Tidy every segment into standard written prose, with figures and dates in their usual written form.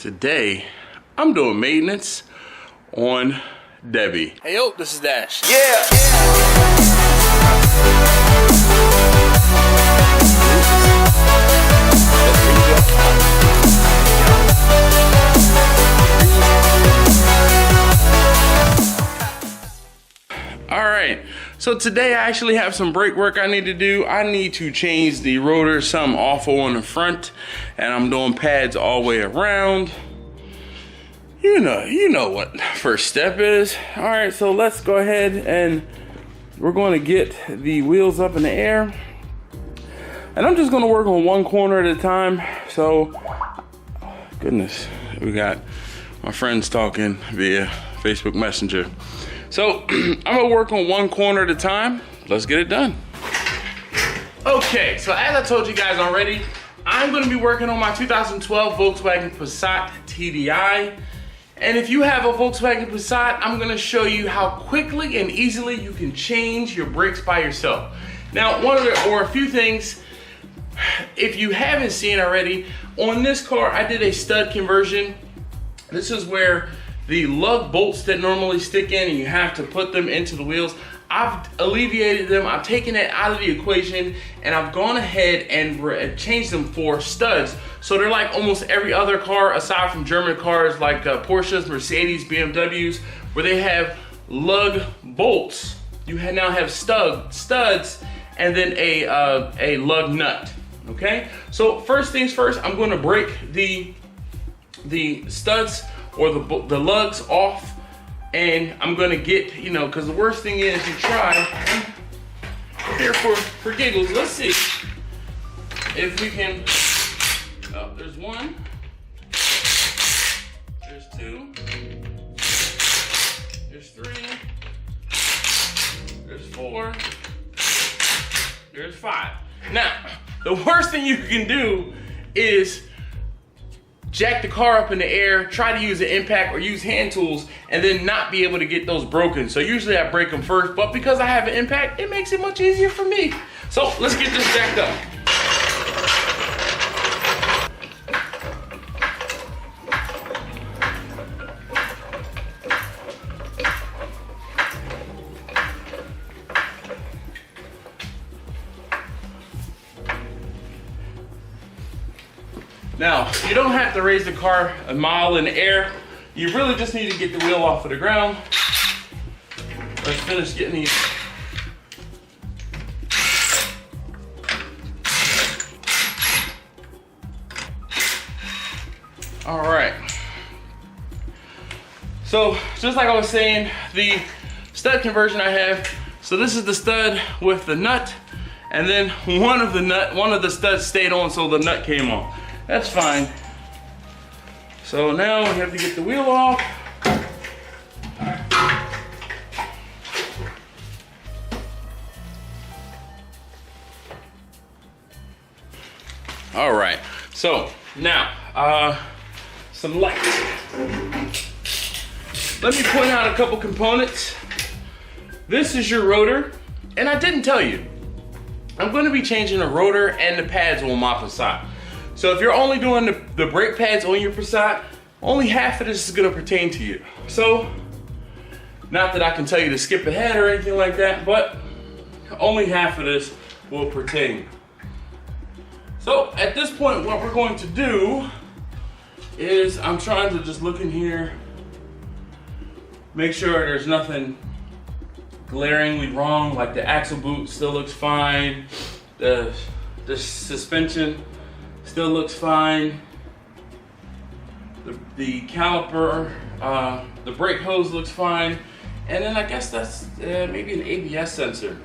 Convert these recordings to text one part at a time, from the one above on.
Today, I'm doing maintenance on Debbie. Hey yo, this is Dash. Alright, so today I actually have some brake work I need to do. I need to change the rotor, something awful on the front, and I'm doing pads all the way around. You know what first step is. Alright, so let's go ahead and we're going to get the wheels up in the air. And I'm just going to work on one corner at a time. So, goodness, we got my friends talking via Facebook Messenger. So, I'm gonna work on one corner at a time. Let's get it done. Okay, so as I told you guys already, I'm gonna be working on my 2012 Volkswagen Passat TDI. And if you have a Volkswagen Passat, I'm gonna show you how quickly and easily you can change your brakes by yourself. Now, a few things, if you haven't seen already, on this car, I did a stud conversion. This is where the lug bolts that normally stick in and you have to put them into the wheels, I've alleviated them. I've taken it out of the equation and I've gone ahead and changed them for studs. So they're like almost every other car aside from German cars like Porsches, Mercedes, BMWs, where they have lug bolts. You now have studs and then a lug nut, okay? So first things first, I'm gonna break the studs or the lugs off, and I'm gonna get, because the worst thing is you try, here for giggles, let's see if we can, there's one, there's two, there's three, there's four, there's five. Now, the worst thing you can do is jack the car up in the air, try to use an impact or use hand tools, and then not be able to get those broken. So usually I break them first, but because I have an impact, it makes it much easier for me. So let's get this jacked up. Now, you don't have to raise the car a mile in the air. You really just need to get the wheel off of the ground. Let's finish getting these. All right. So, just like I was saying, the stud conversion I have, so this is the stud with the nut, and then one of the studs stayed on, so the nut came off. That's fine. So now we have to get the wheel off. All right, so now, some light. Let me point out a couple components. This is your rotor, and I didn't tell you, I'm gonna be changing the rotor and the pads on my Passat. So if you're only doing the brake pads on your Passat, only half of this is gonna pertain to you. So, not that I can tell you to skip ahead or anything like that, but only half of this will pertain. So at this point, what we're going to do is I'm trying to just look in here, make sure there's nothing glaringly wrong, like the axle boot still looks fine, the suspension still looks fine. The caliper, the brake hose looks fine. And then I guess that's maybe an ABS sensor.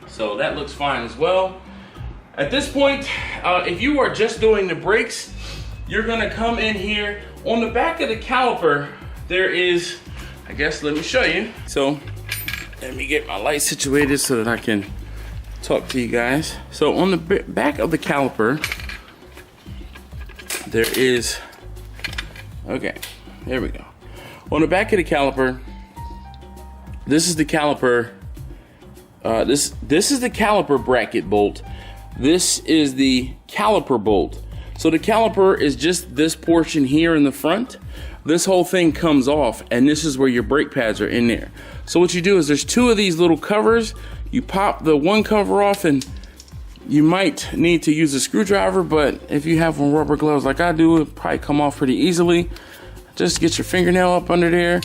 So that looks fine as well. At this point, if you are just doing the brakes, you're gonna come in here. On the back of the caliper, there is, I guess, let me show you. So let me get my light situated so that I can talk to you guys. So on the back of the caliper, there is, okay, there we go. On the back of the caliper, this is the caliper, this is the caliper bracket bolt. This is the caliper bolt. So the caliper is just this portion here in the front. This whole thing comes off, and this is where your brake pads are in there. So what you do is there's two of these little covers. You pop the one cover off, and you might need to use a screwdriver, but if you have on rubber gloves like I do, it'll probably come off pretty easily. Just get your fingernail up under there.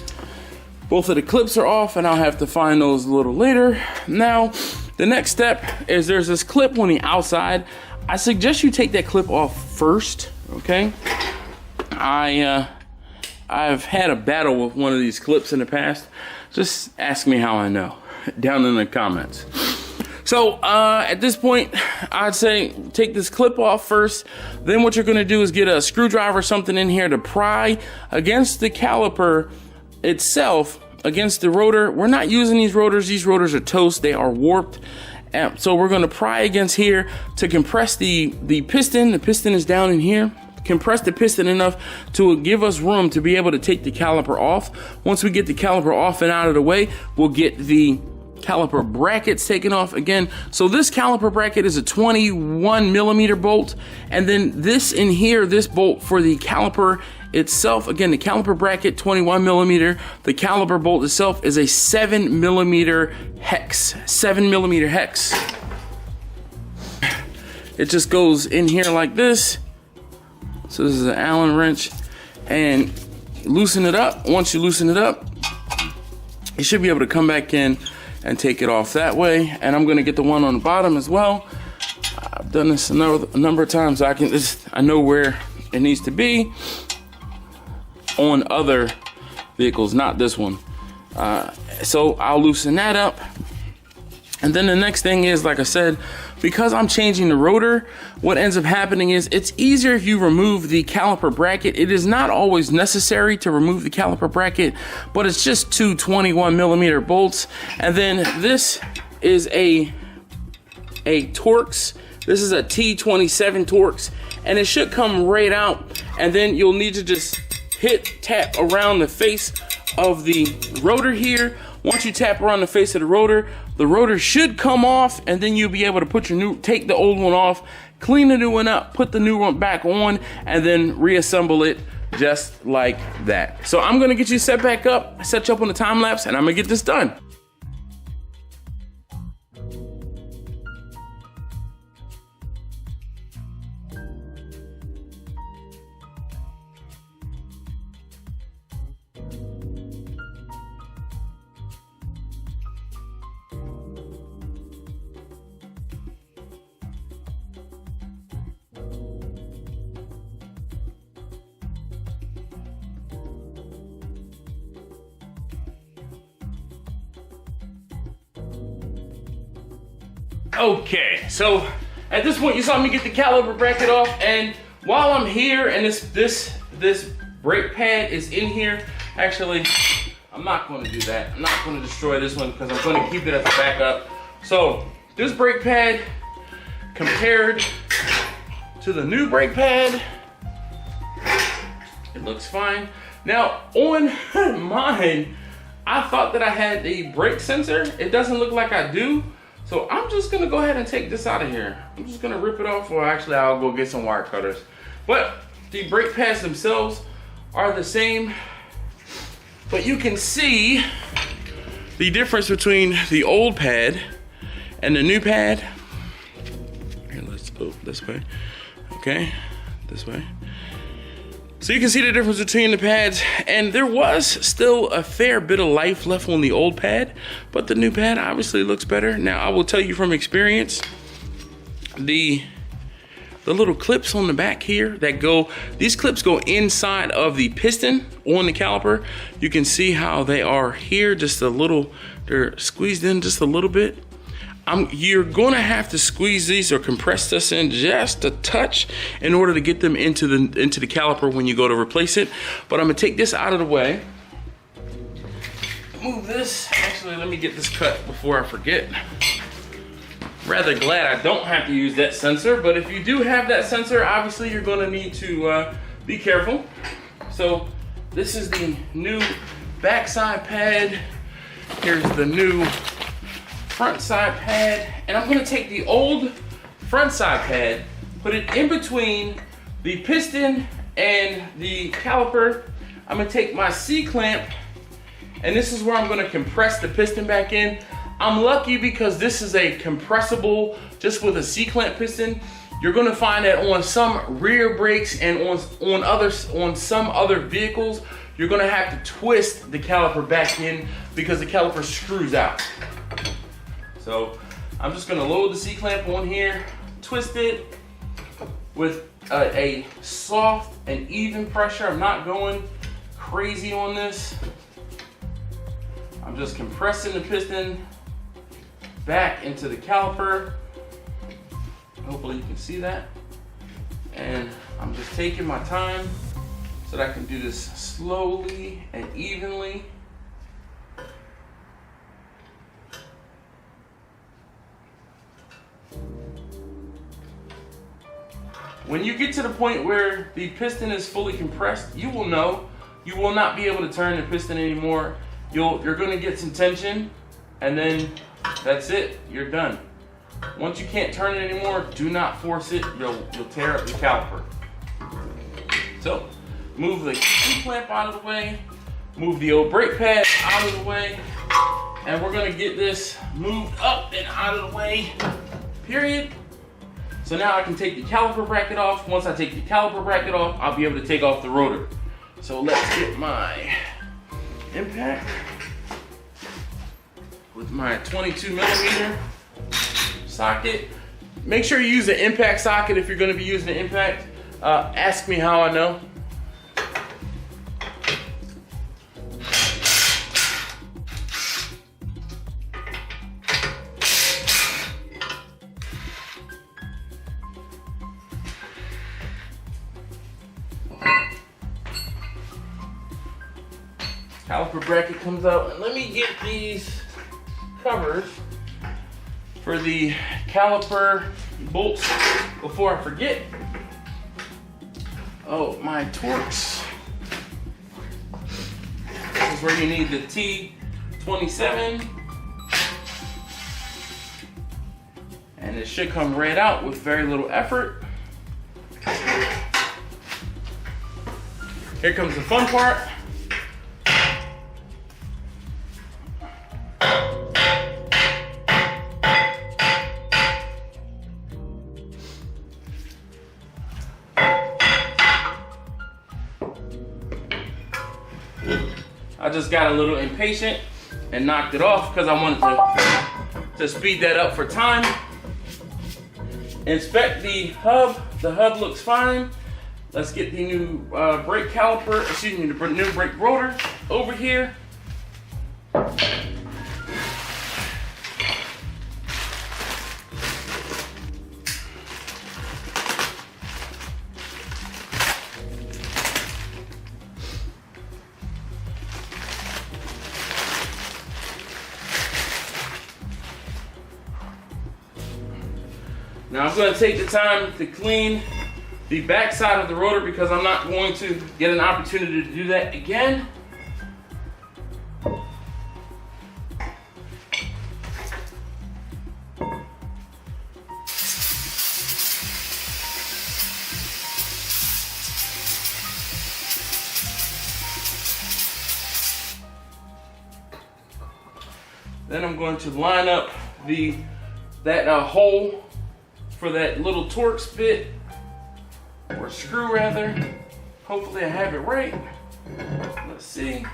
Both of the clips are off, and I'll have to find those a little later. Now, the next step is there's this clip on the outside. I suggest you take that clip off first, okay? I've had a battle with one of these clips in the past. Just ask me how I know down in the comments. So at this point, I'd say take this clip off first. Then what you're gonna do is get a screwdriver or something in here to pry against the caliper itself, against the rotor. We're not using these rotors. These rotors are toast. They are warped. So we're gonna pry against here to compress the piston. The piston is down in here. Compress the piston enough to give us room to be able to take the caliper off. Once we get the caliper off and out of the way, we'll get the caliper brackets taken off again. So this caliper bracket is a 21 millimeter bolt, and then this in here, this bolt for the caliper itself, again, the caliper bracket 21 millimeter, the caliper bolt itself is a 7 millimeter hex. 7 millimeter hex. It just goes in here like this. So this is an Allen wrench, and loosen it up. Once you loosen it up, you should be able to come back in and take it off that way. And I'm gonna get the one on the bottom as well. I've done this a number of times. I know where it needs to be on other vehicles, not this one. So I'll loosen that up. And then the next thing is, like I said, because I'm changing the rotor, what ends up happening is it's easier if you remove the caliper bracket. It is not always necessary to remove the caliper bracket, but it's just two 21 millimeter bolts. And then this is a Torx. This is a T27 Torx, and it should come right out. And then you'll need to just tap around the face of the rotor here. Once you tap around the face of the rotor should come off, and then you'll be able to put take the old one off, clean the new one up, put the new one back on, and then reassemble it just like that. So I'm gonna get you set back up, set you up on the time lapse, and I'm gonna get this done. Okay, so at this point you saw me get the caliper bracket off, and while I'm here and this brake pad is in here, actually I'm not going to do that. I'm not going to destroy this one because I'm going to keep it as a backup. So this brake pad compared to the new brake pad, it looks fine. Now on mine, I thought that I had a brake sensor. It doesn't look like I do. So I'm just gonna go ahead and take this out of here. I'm just gonna rip it off, or actually I'll go get some wire cutters. But the brake pads themselves are the same, but you can see the difference between the old pad and the new pad. Here, let's go this way. Okay, this way. So you can see the difference between the pads, and there was still a fair bit of life left on the old pad, but the new pad obviously looks better. Now I will tell you from experience, the little clips on the back here these clips go inside of the piston on the caliper. You can see how they are here, just a little, they're squeezed in just a little bit. You're gonna have to squeeze these or compress this in just a touch in order to get them into the caliper when you go to replace it. But I'm gonna take this out of the way. Move this. Actually, let me get this cut before I forget. Rather glad I don't have to use that sensor, but if you do have that sensor, obviously you're gonna need to be careful. So this is the new backside pad. Here's the new front side pad, and I'm gonna take the old front side pad, put it in between the piston and the caliper, I'm gonna take my C-clamp, and this is where I'm gonna compress the piston back in. I'm lucky because this is a compressible, just with a C-clamp piston. You're gonna find that on some rear brakes and on some other vehicles, you're gonna have to twist the caliper back in because the caliper screws out. So I'm just gonna load the C-clamp on here, twist it with a soft and even pressure. I'm not going crazy on this. I'm just compressing the piston back into the caliper. Hopefully you can see that. And I'm just taking my time so that I can do this slowly and evenly. When you get to the point where the piston is fully compressed, you will know you will not be able to turn the piston anymore. You're gonna get some tension, and then that's it, you're done. Once you can't turn it anymore, do not force it, you'll tear up the caliper. So, move the C-clamp out of the way, move the old brake pad out of the way, and we're gonna get this moved up and out of the way, period. So now I can take the caliper bracket off. Once I take the caliper bracket off, I'll be able to take off the rotor. So let's get my impact with my 22mm socket. Make sure you use the impact socket if you're going to be using the impact. Ask me how I know. Caliper bracket comes out, and let me get these covers for the caliper bolts before I forget. Oh, my Torx. This is where you need the T27, and it should come right out with very little effort. Here comes the fun part. I just got a little impatient and knocked it off because I wanted to speed that up for time. Inspect the hub. The hub looks fine. Let's get the new brake caliper, excuse me, the new brake rotor over here. Now I'm going to take the time to clean the back side of the rotor because I'm not going to get an opportunity to do that again. Then I'm going to line up that hole for that little Torx bit, or screw rather. Hopefully I have it right. Let's see.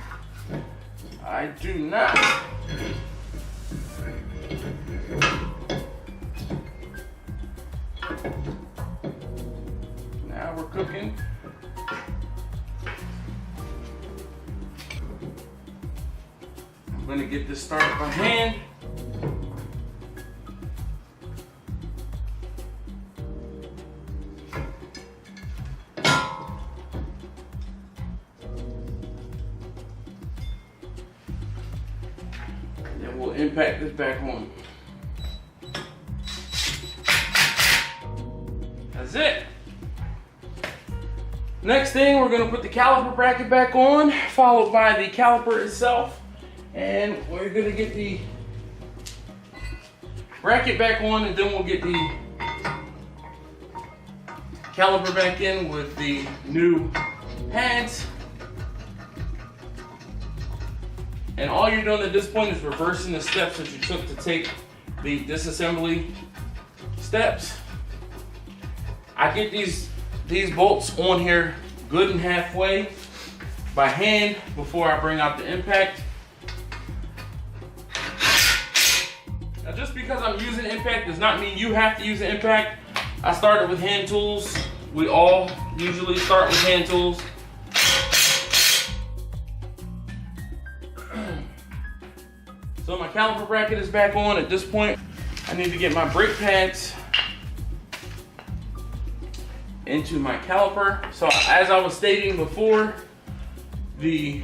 I do not. Now we're cooking. I'm gonna get this started by hand. Impact this back on. That's it. Next thing, we're going to put the caliper bracket back on, followed by the caliper itself, and we're going to get the bracket back on, and then we'll get the caliper back in with the new pads. And all you're doing at this point is reversing the steps that you took to take the disassembly steps. I get these bolts on here good and halfway by hand before I bring out the impact. Now just because I'm using impact does not mean you have to use the impact. I started with hand tools. We all usually start with hand tools. So my caliper bracket is back on. At this point, I need to get my brake pads into my caliper. So as I was stating before, the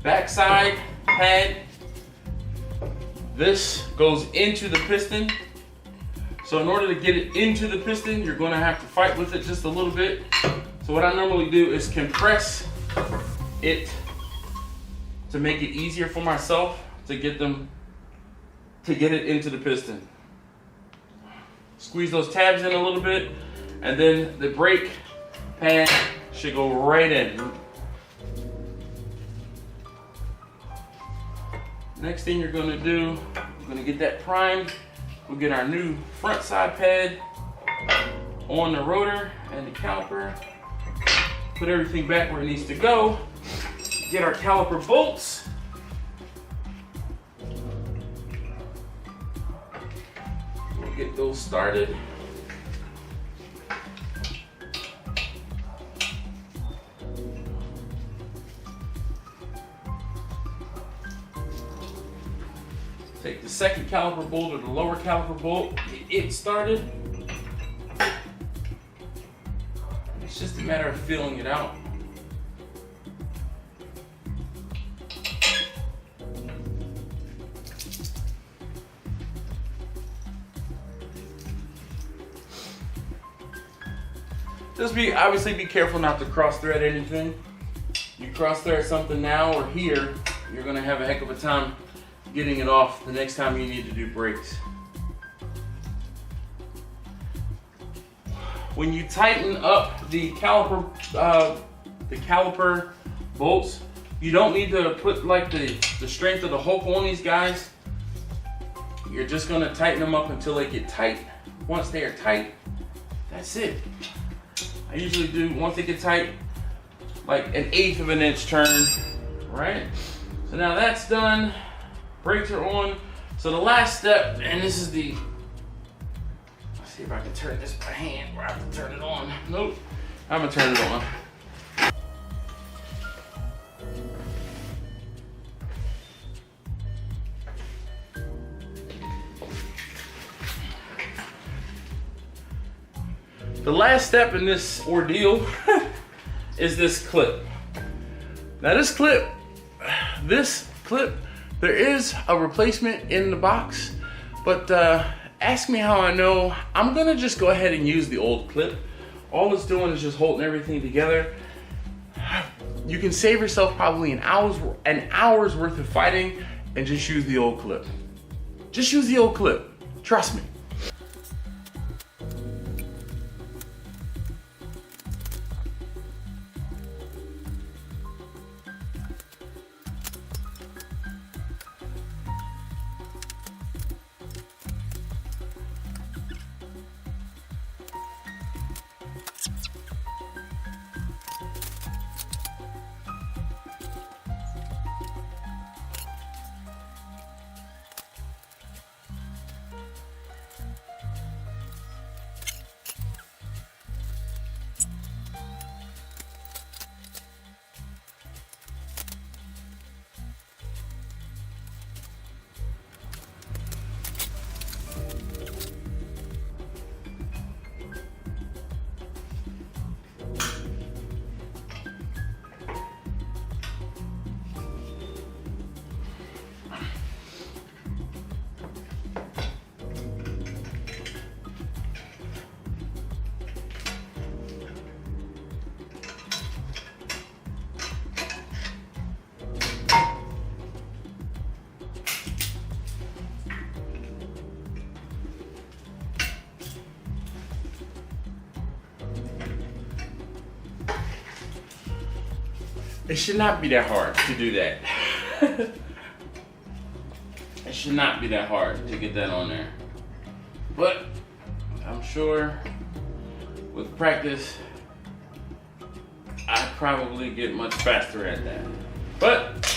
backside pad, this goes into the piston. So in order to get it into the piston, you're gonna have to fight with it just a little bit. So what I normally do is compress it to make it easier for myself to get it into the piston. Squeeze those tabs in a little bit, and then the brake pad should go right in. Next thing you're gonna do, we're gonna get that primed. We'll get our new front side pad on the rotor and the caliper. Put everything back where it needs to go. Get our caliper bolts. We'll get those started. Take the second caliper bolt or the lower caliper bolt, get it started. It's just a matter of feeling it out. Just obviously be careful not to cross thread anything. You cross thread something now or here, you're gonna have a heck of a time getting it off the next time you need to do brakes. When you tighten up the caliper bolts, you don't need to put like the strength of the Hulk on these guys. You're just gonna tighten them up until they get tight. Once they are tight, that's it. I usually do, once they get tight, like 1/8 of an inch turn, right? So now that's done. Brakes are on. So the last step, and this is the, let's see if I can turn this by hand or I have to turn it on. Nope, I'm gonna turn it on. The last step in this ordeal is this clip. Now this clip, there is a replacement in the box, but ask me how I know. I'm gonna just go ahead and use the old clip. All it's doing is just holding everything together. You can save yourself probably an hour's worth of fighting and just use the old clip. Just use the old clip, trust me. It should not be that hard to do that. It should not be that hard to get that on there. But I'm sure with practice, I probably get much faster at that. But